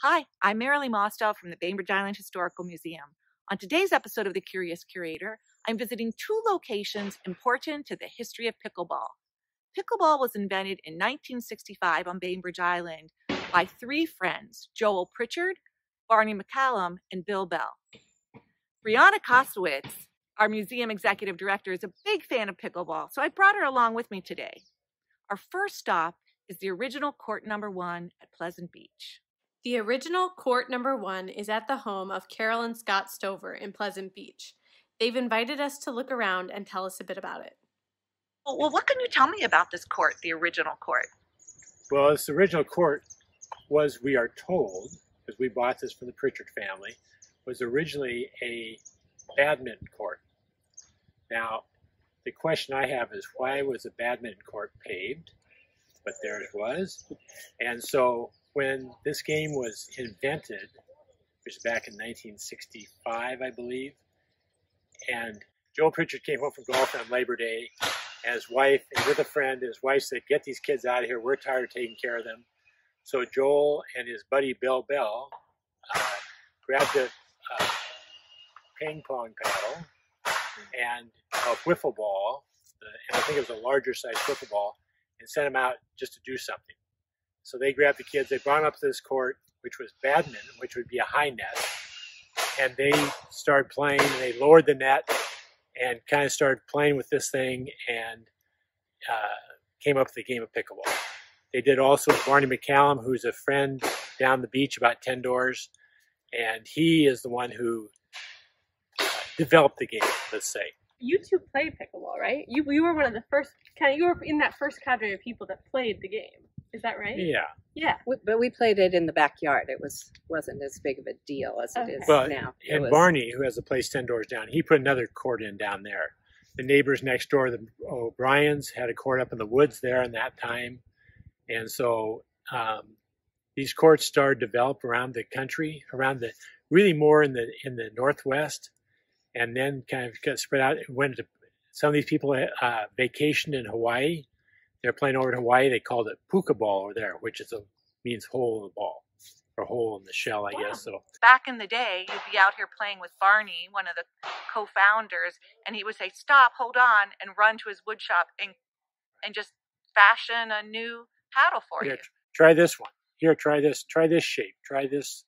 Hi, I'm Merilee Mostov from the Bainbridge Island Historical Museum. On today's episode of the Curious Curator, I'm visiting two locations important to the history of pickleball. Pickleball was invented in 1965 on Bainbridge Island by three friends, Joel Prichard, Barney McCallum, and Bill Bell. Brianna Kosowitz, our museum executive director, is a big fan of pickleball, so I brought her along with me today. Our first stop is the original Court Number 1 at Pleasant Beach. The original Court Number 1 is at the home of Carol and Scott Stover in Pleasant Beach. They've invited us to look around and tell us a bit about it. Well, what can you tell me about this court, the original court? Well, this original court was, we are told, because we bought this from the Prichard family, was originally a badminton court. Now, the question I have is, why was a badminton court paved? But there it was. And so when this game was invented, which was back in 1965, I believe, and Joel Prichard came home from golf on Labor Day, and his wife, and with a friend, his wife said, "Get these kids out of here, we're tired of taking care of them." So Joel and his buddy Bill Bell grabbed a ping pong paddle and a wiffle ball, and I think it was a larger size wiffle ball, and sent them out just to do something. So they grabbed the kids, they brought them up to this court, which was badminton, which would be a high net, and they started playing, and they lowered the net and kind of started playing with this thing and came up with the game of pickleball. They did also with Barney McCallum, who's a friend down the beach about 10 doors, and he is the one who developed the game, let's say. You two played pickleball, right? You were one of the first, you were in that first cadre of people that played the game. Is that right? Yeah. Yeah. But we played it in the backyard. It wasn't as big of a deal as it is now. And Barney, who has a place 10 doors down, he put another court in down there. The neighbors next door, the O'Briens, had a court up in the woods there in that time. And so these courts started to develop around the country, really more in the Northwest, and then kind of got spread out. Some of these people vacationed in Hawaii. They're playing over in Hawaii. They called it pickleball over there, which means hole in the ball, or hole in the shell, I guess. So back in the day, you'd be out here playing with Barney, one of the co-founders, and he would say, "Stop, hold on," and run to his wood shop and just fashion a new paddle for you. Try this one. Here, try this shape. Try this.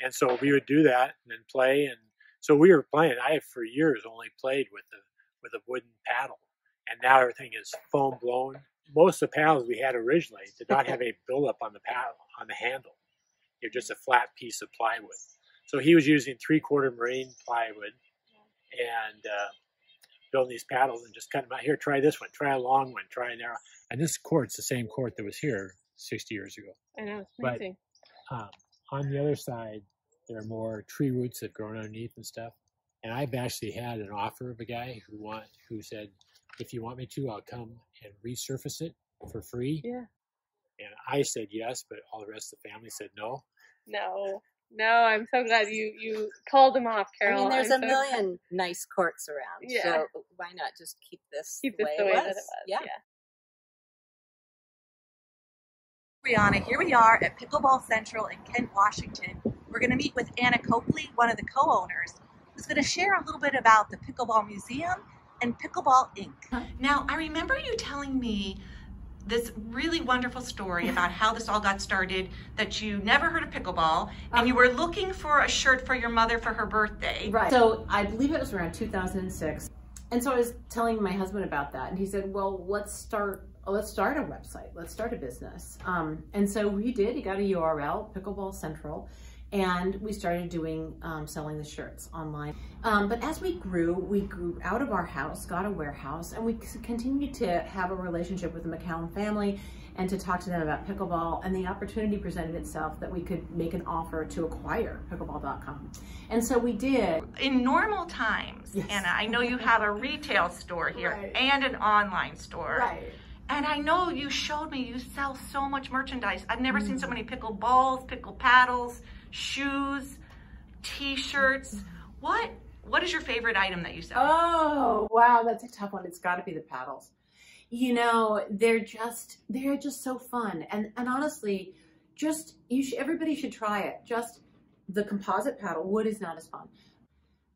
And so we would do that and then play. And so we were playing. I have for years only played with a wooden paddle, and now everything is foam blown. Most of the paddles we had originally did not have a buildup on the paddle, on the handle. They're just a flat piece of plywood. So he was using 3/4 marine plywood and building these paddles and just cut them out. Here, try this one. Try a long one. Try a narrow. And this court's the same court that was here 60 years ago. I know, it's amazing. But on the other side, there are more tree roots that grow underneath and stuff. And I've actually had an offer of a guy who said, "If you want me to, I'll come and resurface it for free." Yeah. And I said yes, but all the rest of the family said no. No, I'm so glad you called him off, Carol. I mean, there's a million nice courts around, so why not just keep this the way it was? Yeah. Brianna, here we are at Pickleball Central in Kent, Washington. We're going to meet with Anna Coakly, one of the co-owners, who's going to share a little bit about the Pickleball Museum and Pickleball Inc. Now, I remember you telling me this really wonderful story about how this all got started, that you never heard of pickleball, and you were looking for a shirt for your mother for her birthday. Right. So I believe it was around 2006. And so I was telling my husband about that, and he said, "Well, let's start a website. Let's start a business." And so we did. He got a URL, Pickleball Central, and we started doing selling the shirts online. But as we grew out of our house, got a warehouse, and we continued to have a relationship with the McCallum family and to talk to them about pickleball, and the opportunity presented itself that we could make an offer to acquire pickleball.com. And so we did. In normal times, yes. Anna, I know you have a retail store here and an online store. Right. And I know you showed me you sell so much merchandise. I've never seen so many pickle balls, pickle paddles, shoes, t-shirts. What is your favorite item that you sell? Oh, wow, that's a tough one. It's got to be the paddles. You know, they're just so fun. And honestly, everybody should try it. Just the composite paddle, wood is not as fun.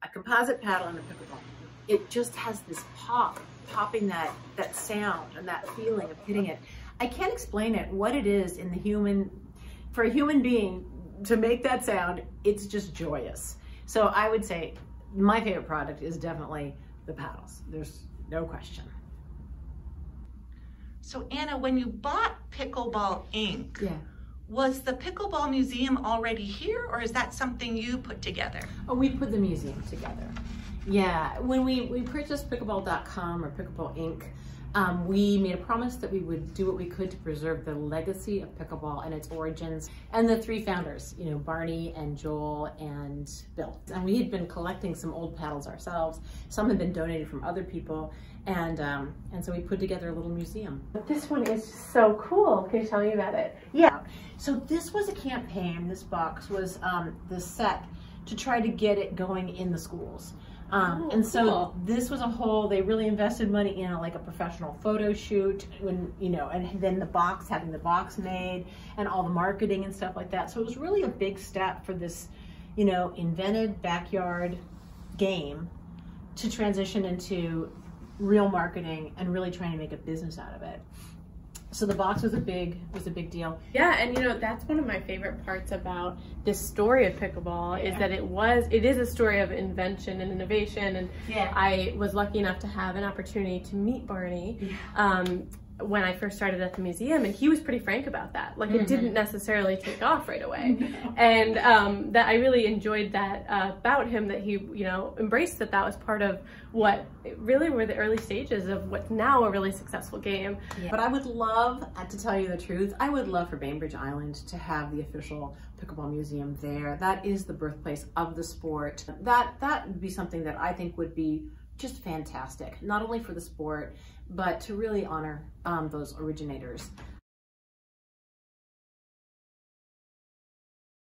A composite paddle and a pickleball, it just has this popping that sound and that feeling of hitting it. I can't explain it, what it is for a human being to make that sound, it's just joyous. So I would say my favorite product is definitely the paddles. There's no question. So Anna, when you bought Pickleball Inc., Yeah. was the Pickleball Museum already here, or is that something you put together? Oh, we put the museum together. Yeah, when we purchased pickleball.com or Pickleball Inc., we made a promise that we would do what we could to preserve the legacy of pickleball and its origins, and the three founders, you know, Barney and Joel and Bill. And we had been collecting some old paddles ourselves. Some had been donated from other people, and so we put together a little museum. This one is so cool. Can you tell me about it? Yeah. So this was a campaign. This box was the set to try to get it going in the schools. And so cool. This was they really invested money in like a professional photo shoot, and then having the box made and all the marketing and stuff like that. So it was really a big step for this, invented backyard game to transition into real marketing and really trying to make a business out of it. So the box was a big deal. Yeah, and that's one of my favorite parts about this story of pickleball is that it is a story of invention and innovation, and I was lucky enough to have an opportunity to meet Barney when I first started at the museum, and he was pretty frank about that. Like it didn't necessarily take off right away. And that I really enjoyed that about him, that he embraced that was part of what really were the early stages of what's now a really successful game. Yeah. But I would love, to tell you the truth, I would love for Bainbridge Island to have the official pickleball museum there. That is the birthplace of the sport. That would be something that I think would be just fantastic, not only for the sport, but to really honor those originators.